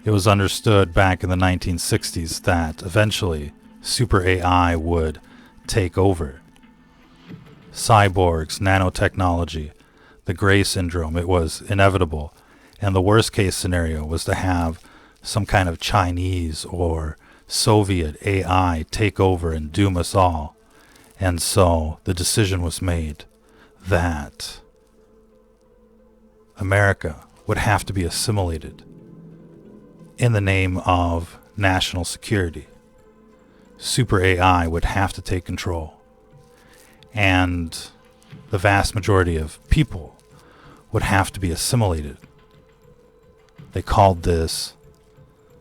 It was understood back in the 1960s that eventually super AI would take over. Cyborgs, nanotechnology, the gray syndrome, it was inevitable. And the worst case scenario was to have some kind of Chinese or Soviet AI take over and doom us all. And so the decision was made that America would have to be assimilated in the name of national security. Super AI would have to take control. And the vast majority of people would have to be assimilated. They called this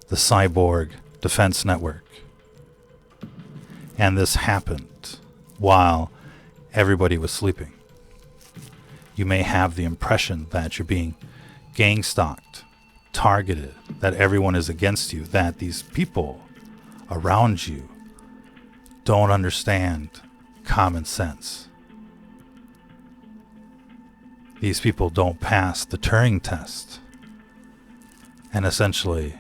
the Cyborg Defense Network. And this happened while everybody was sleeping. You may have the impression that you're being gang-stalked, targeted, that everyone is against you, that these people around you don't understand common sense. These people don't pass the Turing test. And essentially,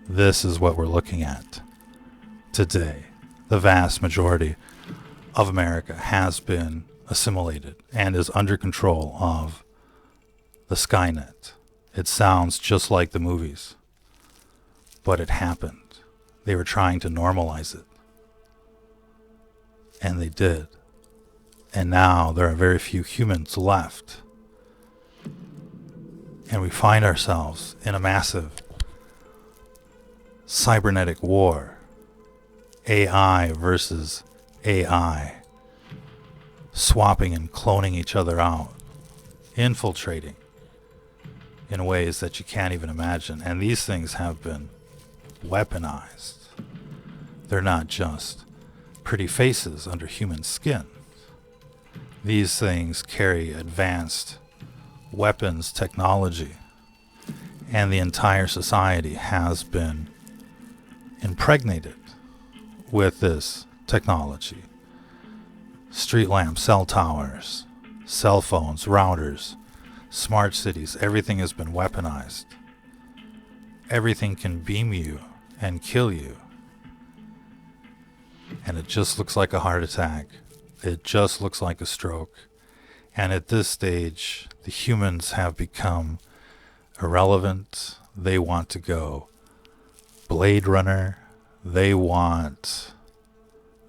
this is what we're looking at today. The vast majority of America has been assimilated and is under control of the Skynet. It sounds just like the movies, but it happened. They were trying to normalize it. And they did. And now there are very few humans left. And we find ourselves in a massive cybernetic war. AI versus AI. Swapping and cloning each other out. Infiltrating in ways that you can't even imagine. And these things have been weaponized. They're not just pretty faces under human skin. These things carry advanced weapons technology, and the entire society has been impregnated with this technology. Street lamps, cell towers, cell phones, routers, smart cities, everything has been weaponized. Everything can beam you and kill you. And it just looks like a heart attack. It just looks like a stroke. And at this stage, the humans have become irrelevant. They want to go Blade Runner. They want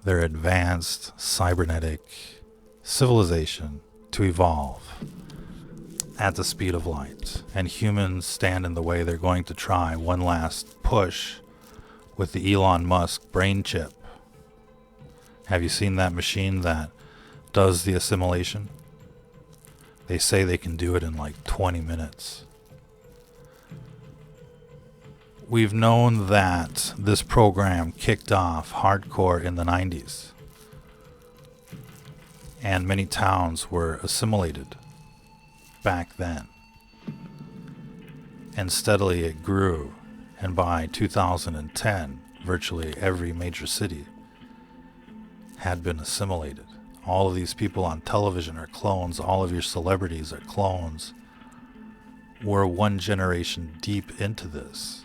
their advanced cybernetic civilization to evolve at the speed of light. And humans stand in the way. They're going to try one last push with the Elon Musk brain chip. Have you seen that machine that does the assimilation? They say they can do it in like 20 minutes. We've known that this program kicked off hardcore in the 90s. And many towns were assimilated back then. And steadily it grew. And by 2010, virtually every major city had been assimilated. All of these people on television are clones. All of your celebrities are clones. We're one generation deep into this.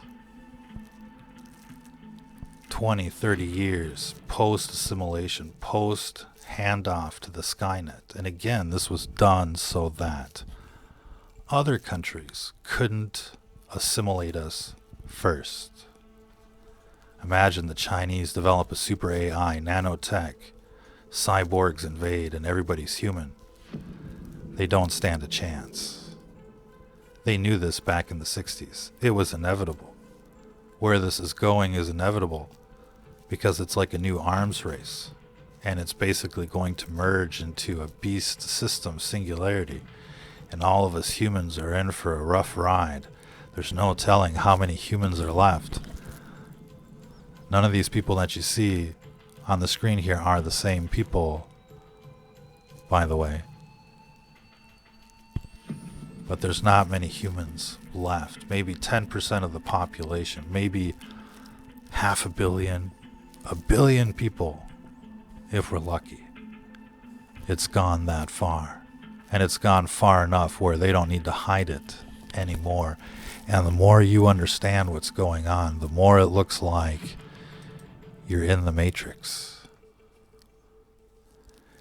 20, 30 years post-assimilation, post-handoff to the Skynet. And again, this was done so that other countries couldn't assimilate us first. Imagine the Chinese develop a super AI, nanotech, cyborgs invade, and everybody's human. They don't stand a chance. They knew this back in the 60s. It was inevitable. Where this is going is inevitable because it's like a new arms race. And it's basically going to merge into a beast system singularity. And all of us humans are in for a rough ride. There's no telling how many humans are left. None of these people that you see on the screen here are the same people, by the way. But there's not many humans left. Maybe 10% of the population. Maybe 500 million, 1 billion people, if we're lucky. It's gone that far. And it's gone far enough where they don't need to hide it anymore. And the more you understand what's going on, the more it looks like you're in the Matrix.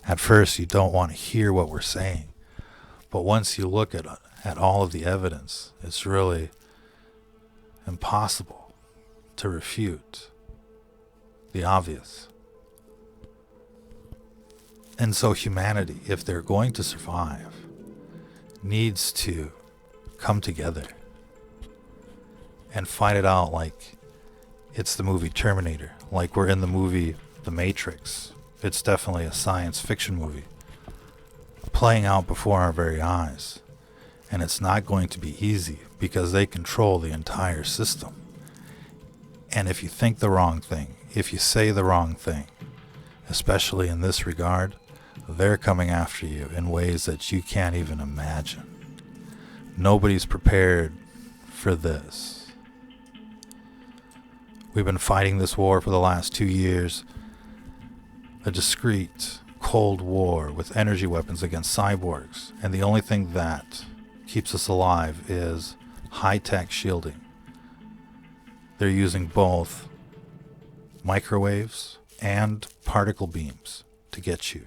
At first, you don't want to hear what we're saying. But once you look at all of the evidence, it's really impossible to refute the obvious. And so humanity, if they're going to survive, needs to come together and fight it out like it's the movie Terminator, like we're in the movie The Matrix. It's definitely a science fiction movie playing out before our very eyes. And it's not going to be easy because they control the entire system. And if you think the wrong thing, if you say the wrong thing, especially in this regard, they're coming after you in ways that you can't even imagine. Nobody's prepared for this. We've been fighting this war for the last 2 years, a discrete Cold War with energy weapons against cyborgs, and the only thing that keeps us alive is high-tech shielding. They're using both microwaves and particle beams to get you.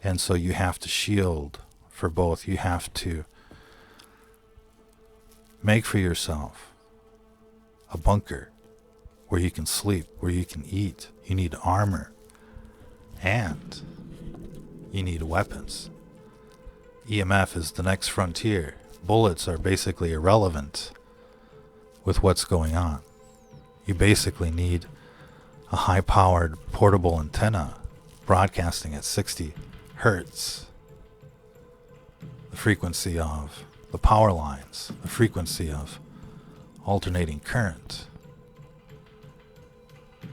And so you have to shield for both. You have to make for yourself a bunker where you can sleep, where you can eat. You need armor. And you need weapons. EMF is the next frontier. Bullets are basically irrelevant with what's going on. You basically need a high-powered portable antenna broadcasting at 60 hertz. The frequency of the power lines, the frequency of alternating current.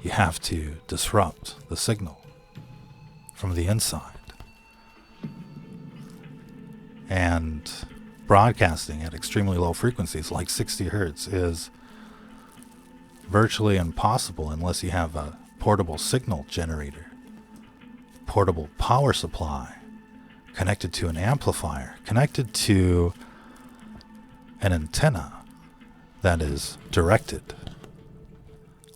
You have to disrupt the signal from the inside. And broadcasting at extremely low frequencies like 60 hertz is virtually impossible unless you have a portable signal generator, portable power supply, connected to an amplifier, connected to an antenna that is directed,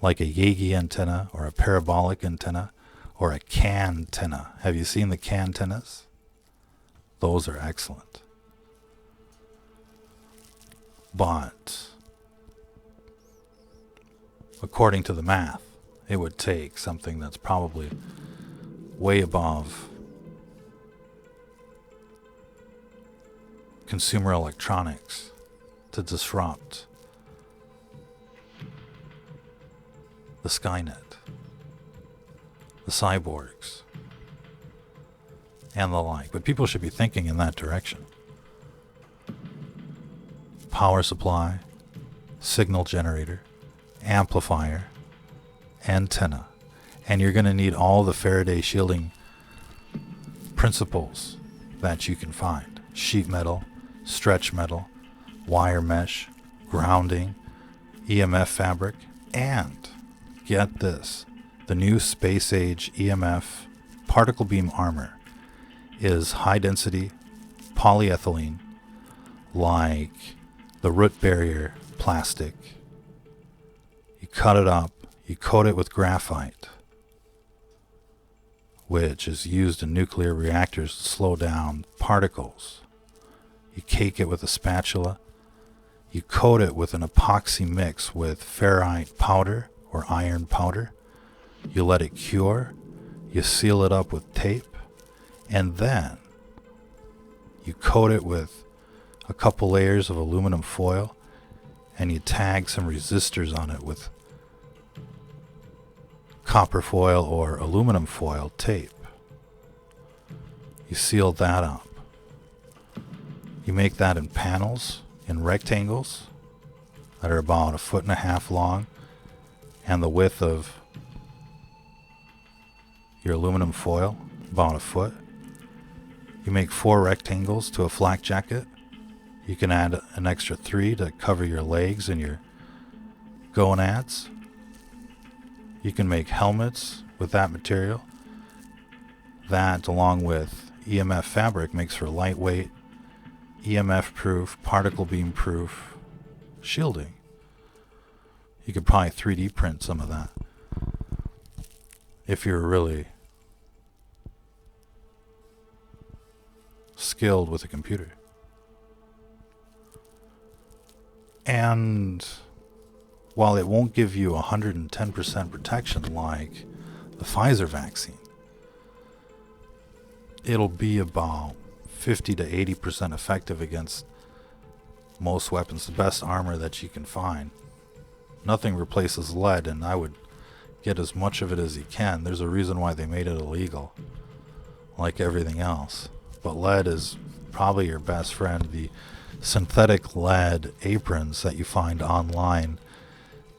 like a Yagi antenna or a parabolic antenna or a CAN antenna. Have you seen the CAN antennas? Those are excellent. But according to the math, it would take something that's probably way above consumer electronics to disrupt the Skynet, the cyborgs, and the like. But people should be thinking in that direction. Power supply, signal generator, amplifier, antenna. And you're going to need all the Faraday shielding principles that you can find. Sheet metal, stretch metal, wire mesh, grounding, EMF fabric, and get this, the new space age EMF particle beam armor is high density polyethylene, like the root barrier plastic. You cut it up, you coat it with graphite, which is used in nuclear reactors to slow down particles. You cake it with a spatula. You coat it with an epoxy mix with ferrite powder or iron powder. You let it cure. You seal it up with tape. And then you coat it with a couple layers of aluminum foil, and you tag some resistors on it with copper foil or aluminum foil tape. You seal that up. You make that in panels, in rectangles that are about 1.5 feet long and the width of your aluminum foil, about 1 foot. You make 4 rectangles to a flak jacket. You can add an extra 3 to cover your legs and your gonads. You can make helmets with that material. That, along with EMF fabric, makes for lightweight, EMF proof, particle beam proof shielding. You could probably 3D print some of that if you're really skilled with a computer. And while it won't give you 110% protection like the Pfizer vaccine, it'll be about 50 to 80% effective against most weapons, the best armor that you can find. Nothing replaces lead, and I would get as much of it as you can. There's a reason why they made it illegal, like everything else. But lead is probably your best friend. The synthetic lead aprons that you find online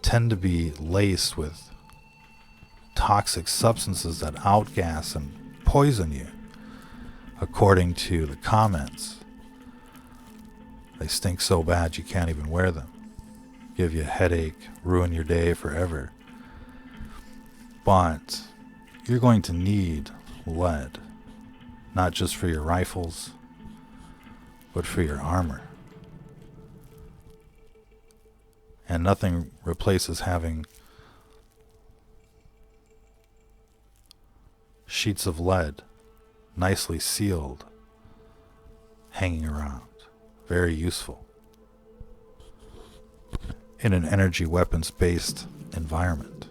tend to be laced with toxic substances that outgas and poison you, according to the comments. They stink so bad you can't even wear them. Give you a headache, ruin your day forever. But you're going to need lead, not just for your rifles, but for your armor. And nothing replaces having sheets of lead, nicely sealed, hanging around. Very useful in an energy weapons-based environment.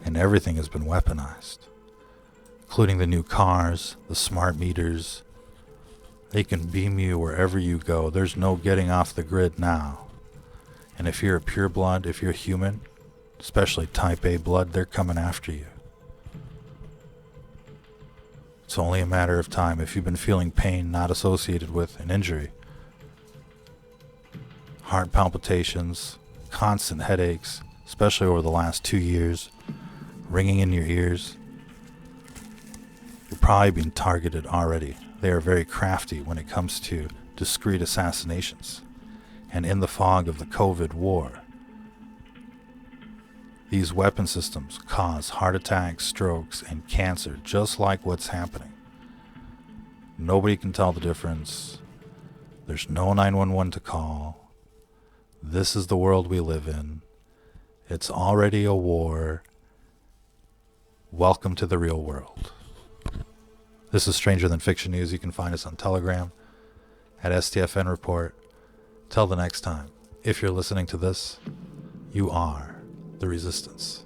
And everything has been weaponized, including the new cars, the smart meters. They can beam you wherever you go. There's no getting off the grid now. And if you're a pureblood, if you're human, especially type A blood, they're coming after you. It's only a matter of time. If you've been feeling pain not associated with an injury, heart palpitations, constant headaches, especially over the last 2 years, ringing in your ears, you're probably being targeted already. They are very crafty when it comes to discreet assassinations. And in the fog of the COVID war, these weapon systems cause heart attacks, strokes, and cancer, just like what's happening. Nobody can tell the difference. There's no 911 to call. This is the world we live in. It's already a war. Welcome to the real world. This is Stranger Than Fiction News. You can find us on Telegram at STFN Report. Till the next time, if you're listening to this, you are the resistance.